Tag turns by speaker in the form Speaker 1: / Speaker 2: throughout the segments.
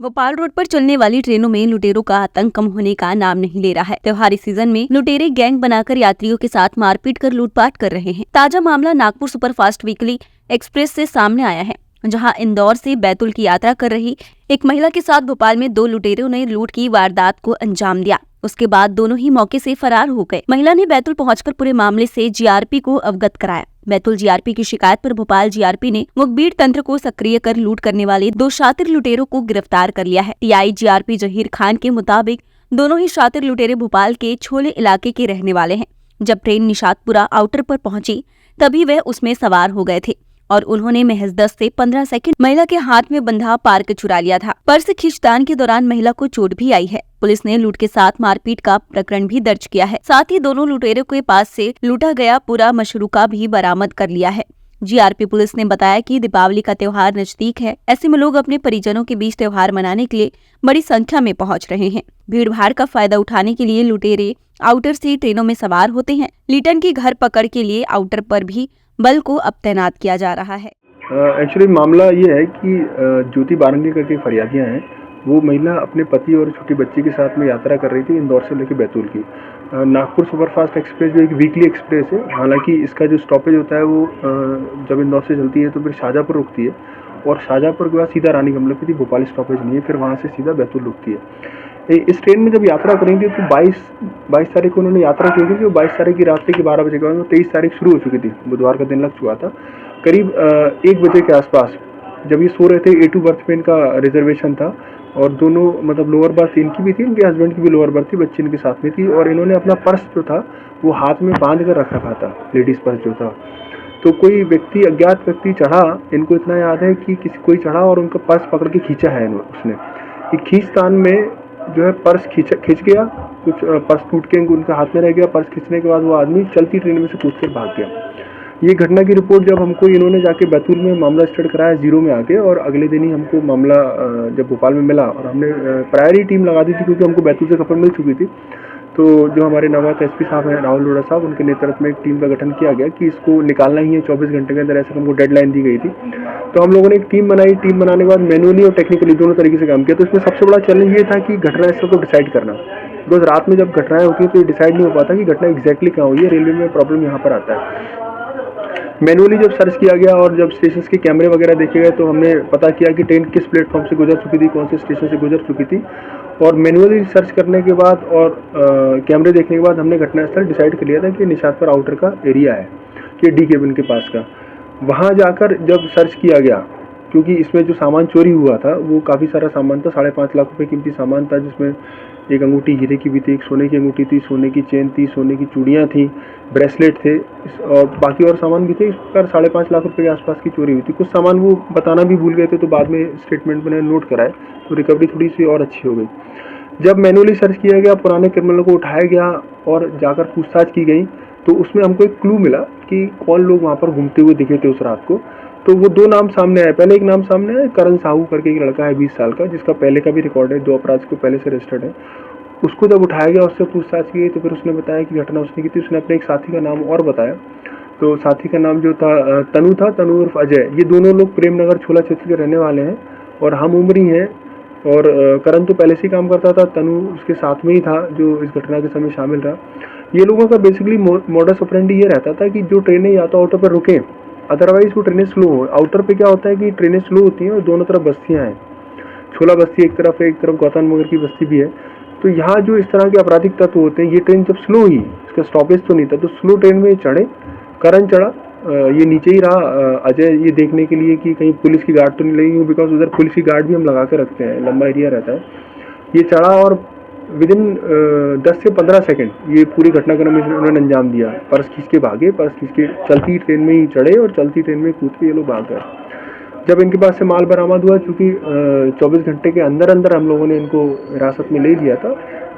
Speaker 1: Bhopal road पर चलने वाली ट्रेनों में लुटेरों का आतंक कम होने का नाम नहीं ले रहा है। त्योहारी सीजन में लुटेरे गैंग बनाकर यात्रियों के साथ मारपीट कर लूटपाट कर रहे हैं। ताजा मामला नागपुर सुपरफास्ट वीकली एक्सप्रेस से सामने आया है, जहां इंदौर से बैतूल की यात्रा कर रही एक महिला के साथ भोपाल में दो लुटेरों ने लूट की वारदात को अंजाम दिया। उसके बाद दोनों ही मौके से फरार हो गए। महिला ने बैतूल पहुंचकर पूरे मामले से जीआरपी को अवगत कराया। बैतूल जीआरपी की शिकायत पर भोपाल जीआरपी ने मुखबिर तंत्र को सक्रिय कर लूट करने वाले दो शातिर लुटेरों को गिरफ्तार कर लिया है। टीआई जीआरपी जहीर खान के मुताबिक दोनों ही शातिर लुटेरे भोपाल के छोले इलाके के रहने वाले हैं। जब ट्रेन निशातपुरा आउटर पर पहुंची तभी वह उसमें सवार हो गए थे और उन्होंने महज 10 से 15 सेकंड महिला के हाथ में बंधा पार्क चुरा लिया था। पर्स खींचतान के दौरान महिला को चोट भी आई है। पुलिस ने लूट के साथ मारपीट का प्रकरण भी दर्ज किया है। साथ ही दोनों लुटेरों के पास से लूटा गया पूरा मशरूका भी बरामद कर लिया है। जीआरपी पुलिस ने बताया कि दीपावली का त्योहार नजदीक है। ऐसे में लोग अपने परिजनों के बीच त्योहार मनाने के लिए बड़ी संख्या में पहुंच रहे हैं। भीड़ भाड़ का फायदा उठाने के लिए लुटेरे आउटर से ट्रेनों में सवार होते हैं। लिटन की घर पकड़ के लिए आउटर पर भी बल को अब तैनात किया जा रहा है।
Speaker 2: एक्चुअली मामला ये है कि ज्योति बारंगी करके फरियादियाँ हैं। वो महिला अपने पति और छोटी बच्ची के साथ में यात्रा कर रही थी इंदौर से लेकर बैतूल की। नागपुर सुपरफास्ट एक्सप्रेस जो एक वीकली एक्सप्रेस है, हालांकि इसका जो स्टॉपेज होता है वो जब इंदौर से चलती है तो फिर शाहजहाँपुर रुकती है और शाहजहाँपुर के बाद सीधा रानी कमलापति, भोपाल स्टॉपेज नहीं है, फिर वहाँ से सीधा बैतूल रुकती है। इस ट्रेन में जब यात्रा करेंगे तो 22 तारीख को उन्होंने यात्रा की थी। जो 22 तारीख की रात्रि के 12 बजे के बाद 23 तारीख शुरू हो चुकी थी। बुधवार का दिन लग चुका था। करीब 1 बजे के आसपास जब ये सो रहे थे, A2 बर्थ में इनका रिजर्वेशन था और दोनों मतलब लोअर बर्थ इनकी भी थी, इनके हस्बैंड की भी लोअर बर्थ थी, बच्ची इनके साथ में थी और इन्होंने अपना पर्स जो था वो हाथ में बांध कर रख रखा था, लेडीज़ पर्स जो था। तो कोई व्यक्ति, अज्ञात व्यक्ति चढ़ा, इनको इतना याद है कि कोई चढ़ा और उनका पर्स पकड़ के खींचा है उसने। ये खींचतान में जो है पर्स खींच गया, कुछ पर्स टूट के उनके हाथ में रह गया। पर्स खींचने के बाद वो आदमी चलती ट्रेन में से कूद कर भाग गया। ये घटना की रिपोर्ट जब हमको इन्होंने जाके बैतूल में मामला रजिस्टर्ड कराया 0 में आके, और अगले दिन ही हमको मामला जब भोपाल में मिला और हमने प्रायरी टीम लगा दी थी क्योंकि हमको बैतूल से खबर मिल चुकी थी। तो जो हमारे नवात एसपी साहब हैं राहुल लोढ़ा साहब, उनके नेतृत्व में एक टीम का गठन किया गया कि इसको निकालना ही है 24 घंटे के अंदर, ऐसा हमको डेडलाइन दी गई थी। तो हम लोगों ने एक टीम बनाई। टीम बनाने के बाद मैनुअली और टेक्निकली दोनों तरीके से काम किया। तो इसमें सबसे बड़ा चैलेंज ये था कि घटनास्थल को डिसाइड करना। बिकॉज रात में जब घटनाएं होती है तो ये डिसाइड नहीं हो पाता कि घटना एग्जैक्टली कहाँ हुई है। रेलवे में प्रॉब्लम यहाँ पर आता है। मैनुअली जब सर्च किया गया और जब स्टेशन के कैमरे वगैरह देखे गए तो हमने पता किया कि ट्रेन किस प्लेटफॉर्म से गुजर चुकी थी, कौन से स्टेशन से गुजर चुकी थी। और मैनुअली सर्च करने के बाद और कैमरे देखने के बाद हमने घटनास्थल डिसाइड कर लिया था कि निशातपुर आउटर का एरिया है, कि डी केबिन के पास का। वहाँ जाकर जब सर्च किया गया, क्योंकि इसमें जो सामान चोरी हुआ था वो काफ़ी सारा सामान था, 5.5 लाख रुपए कीमती सामान था, जिसमें एक अंगूठी हीरे की भी थी, एक सोने की अंगूठी थी, सोने की चेन थी, सोने की चूड़ियाँ थी, ब्रेसलेट थे और बाकी और सामान भी थे। इस प्रकार 5.5 लाख रुपए के आसपास की चोरी हुई थी। कुछ सामान वो बताना भी भूल गए थे, तो बाद में स्टेटमेंट में नोट कराए तो रिकवरी थोड़ी सी और अच्छी हो गई। जब मैनुअली सर्च किया गया, पुराने क्रिमिनल को उठाया गया और जाकर पूछताछ की गई तो उसमें हमको एक क्लू मिला कि कौन लोग वहाँ पर घूमते हुए दिखे थे उस रात को। तो वो 2 नाम सामने आए। पहले एक नाम सामने आया, करण साहू करके एक लड़का है 20 साल का, जिसका पहले का भी रिकॉर्ड है, 2 अपराध को पहले से रजिस्टर्ड है। उसको जब उठाया गया, उससे पूछताछ की गई तो फिर उसने बताया कि घटना उसने की थी। उसने अपने एक साथी का नाम और बताया। तो साथी का नाम जो था तनु था, तनु उर्फ अजय। ये दोनों लोग प्रेमनगर छोला क्षेत्र के रहने वाले हैं और हम उम्री हैं। और करण तो पहले से ही काम करता था, तनु उसके साथ में ही था जो इस घटना के समय शामिल रहा। ये लोगों का बेसिकली मोडस ऑपरेंडी ये रहता था कि जो ट्रेनें या तो आउटर पर रुकें, अदरवाइज वो ट्रेनें स्लो हो। आउटर पे क्या होता है कि ट्रेनें स्लो होती हैं और दोनों तरफ बस्तियाँ हैं। छोला बस्ती एक तरफ है, एक तरफ गौतम नगर की बस्ती भी है। तो यहाँ जो इस तरह के आपराधिक तत्व होते हैं, ये ट्रेन जब स्लो हुई, इसका स्टॉपेज तो नहीं था, तो स्लो ट्रेन में चढ़े, करण चढ़ा, ये नीचे ही रहा अजय, ये देखने के लिए कि कहीं पुलिस की गार्ड तो नहीं लगेगी, बिकॉज उधर पुलिस की गार्ड भी हम लगा के रखते हैं, लंबा एरिया रहता है। ये चढ़ा और विदिन 10 से 15 सेकंड ये पूरी घटनाक्रम में उन्होंने अंजाम दिया। पर्स खींच के भागे, पर्स खींच के चलती ट्रेन में ही चढ़े और चलती ट्रेन में कूद के ये लोग भाग गए। जब इनके पास से माल बरामद हुआ, चूँकि 24 घंटे के अंदर अंदर हम लोगों ने इनको हिरासत में ले लिया था,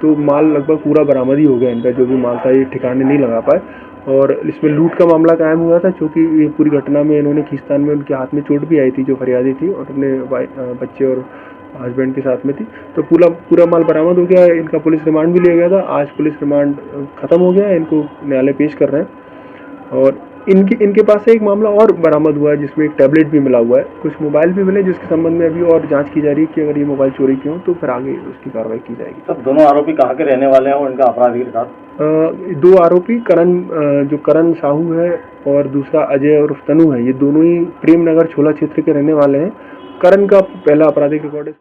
Speaker 2: तो माल लगभग पूरा बरामद ही हो गया इनका। जो भी माल था ये ठिकाने नहीं लगा पाए और इसमें लूट का मामला कायम हुआ था, क्योंकि ये पूरी घटना में इन्होंने खींचतान में उनके हाथ में चोट भी आई थी, जो फरियादी थी और अपने बच्चे और हस्बैंड के साथ में थी। तो पूरा माल बरामद हो गया। इनका पुलिस रिमांड भी लिया गया था। आज पुलिस रिमांड खत्म हो गया है, इनको न्यायालय पेश कर रहे हैं। और इनके पास से एक मामला और बरामद हुआ है जिसमें एक टैबलेट भी मिला हुआ है, कुछ मोबाइल भी मिले जिसके संबंध में अभी और जांच की जा रही है कि अगर ये मोबाइल चोरी के हों तो फिर आगे उसकी कार्रवाई की जाएगी।
Speaker 3: सर दोनों आरोपी कहाँ के रहने वाले हैं और इनका आपराधिक रिकॉर्ड?
Speaker 2: दो आरोपी जो करण साहू है और दूसरा अजय और तनु है, ये दोनों ही प्रेम नगर छोला क्षेत्र के रहने वाले हैं। करण का पहला आपराधिक रिकॉर्ड है।